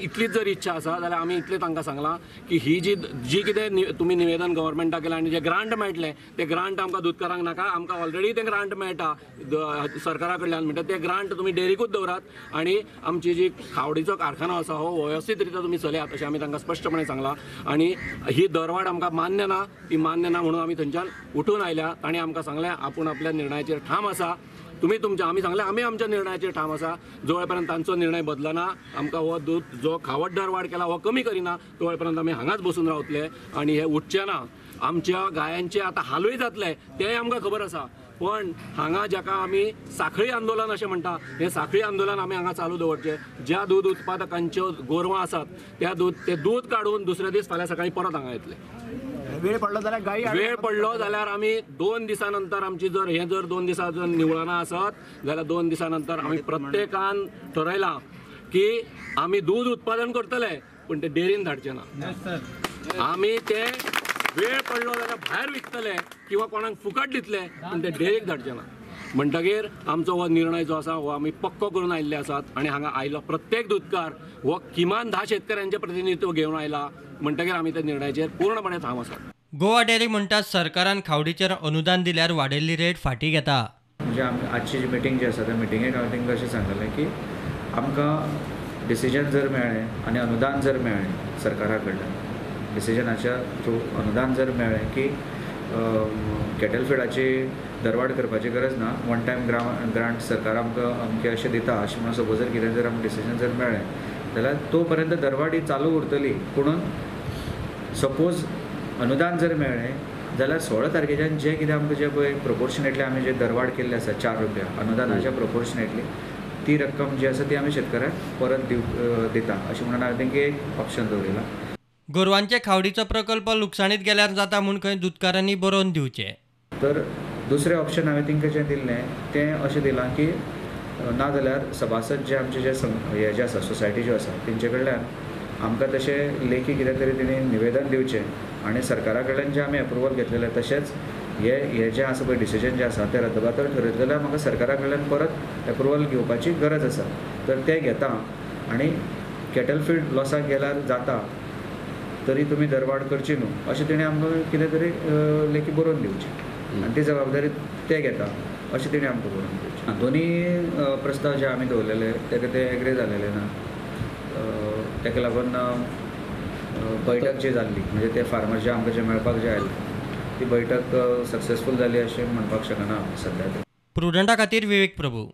इतलीच जर इच्छा आसा जाल्यार आमी इतलें तांकां सांगलां की ही जी कितें तुमी निवेदन गव्हर्मेंटाक केलां आनी जे ग्रांट मेळटले ते ग्रांट आमकां दूधकारांक नाका, आमकां ऑलरेडी ते ग्रांट मेळटा सरकारा कडल्यान, म्हणटा ते ग्रांट तुमी डेरीकूच दवरात आनी आमची जी खावडीचो कारखानो आसा हो व्यवस्थीत रित्या तुमी चलयात अशें आमी तांकां स्पश्टपणे सांगलां। आनी ही दरवाड आमकां मान्य ना, ती मान्य ना म्हणून आमी थंयच्यान उठून आयल्या। तांणी आमकां सांगलें आपूण आपल्या निर्णयाचेर ठाम आसा, तुम्ही तुमच्या, आमी सांगलें आमी आमच्या निर्णयाचेर ठाम आसा, जो वेळपर्यंत तांचो निर्णय बदलना, आमकां हो दूध जो खावड दरवाड केला हो कमी करिना तो वेळपर्यंत आमी हांगाच बसून रावतले आनी हे उठचे ना। आमच्या गायांचे आतां हालूय जातले तेंय आमकां खबर आसा, पण हांगा जाका आमी साखळी आंदोलन अशें म्हणटा, हे साखळी आंदोलन आमी हांगा चालू दवरचें। ज्या दूध उत्पादकांच्यो गोरवां आसात ते दूध काडून दुसरे दीस फाल्यां सकाळीं परत हांगा येतले। वेळ पडलो जाल्यार आमी 2 दिसां नंतर आमची जर 2 दिसां जर निवळना आसत जाल्यार 2 दिसां नंतर आमी प्रत्येकान ठरयलां की आमी दूध उत्पादन करतले पण ते डेरीन धाडचे ना। आमी ते वेळ पडलो जाल्यार भायर विकतले किंवा कोणाक फुकट दितले पण ते डेरीक धाडचे ना। म्हणटकीर आमचो हो निर्णय जो आसा हो आमी पक्को करून आयिल्ले आसात आनी हांगा आयलो प्रत्येक दूधकार हो किमान 10 शेतकऱ्यांचे प्रतिनिधित्व घेवन आयला, म्हणटकीर आमी त्या निर्णयाचेर पूर्णपणे ठाम आसात। गोवा डेअरी म्हणटा सरकारान खावडीचेर अनुदान दिल्यार वाडयल्ली रेट फाटीं घेता। म्हणजे आजची जी मिटींग जी आसा त्या मिटिंगेक हांवें तांकां अशें सांगलें की आमकां डिसिजन जर मेळ्ळें आनी अनुदान जर मेळ्ळें सरकारा कडल्यान, डिसिजनाच्या थ्रू अनुदान जर मेळ्ळें की कॅटल फिडाची दरवाड करपाची गरज ना, वन टायम ग्रांट सरकार आमकां अमकें अशें दिता अशें म्हणून सपोज जर कितें जर आमकां डिसिजन जर मेळ्ळें जाल्यार तो पर्यंत दरवाड ही चालू उरतली। पूण सपोज अनुदान जर मेळ्ळें जाल्यार 16 तारखेच्यान जे कितें आमकां जे पळय प्रोपोर्शनेटली आमी जे दरवाड केल्ले आसा 4 रुपया अनुदानाच्या प्रोपोर्शनेटली ती रक्कम जी आसा ती आमी शेतकऱ्यांक परत दिता अशें म्हणून हांवें तांकां एक ऑप्शन दवरिलां। गोरवांचे खावडीचो प्रकल्प लुकसाणीत गेल्यार जाता म्हूण खंय दूधकारांनी बरोवन दिवचे। तर दुसरें ऑप्शन हांवें तांकां जें दिल्लें तें अशें दिलां की नाजाल्यार सभासद जे आमचे हे जे आसा सोसायटी ज्यो आसा तेंचे कडल्यान आमकां तशें लेखी कितें तरी तेणी निवेदन दिवचें आनी सरकारा कडल्यान जें आमी अप्रुवल घेतलेलें तशेंच हे जें आसा पळय डिसिजन जें आसा तें रद्दबातल ठरयतलें जाल्यार म्हाका सरकारा कडल्यान परत अप्रुवल घेवपाची गरज आसा। तर तें घेता आनी कॅटल फीड लॉसाक गेल्यार जाता तरी तुमी दरवाड करची न्हू अशें तेणी आमकां कितें तरी लेखी बरोवन दिवची आनी ती जबाबदारी ते घेता अशें तेणी आमकां बरोवन दिवची। दोनी प्रस्ताव जे आमी दवरलेले तेका ते एग्री जालेले ना, तेका लागून बैठक जी जाल्ली म्हणजे ते फार्मर जे आमकां जे मेळपाक जे आयले ती बैठक सक्सेसफूल जाली अशें म्हणपाक शकना सद्या। प्रुडंटा खातीर विवेक प्रभू।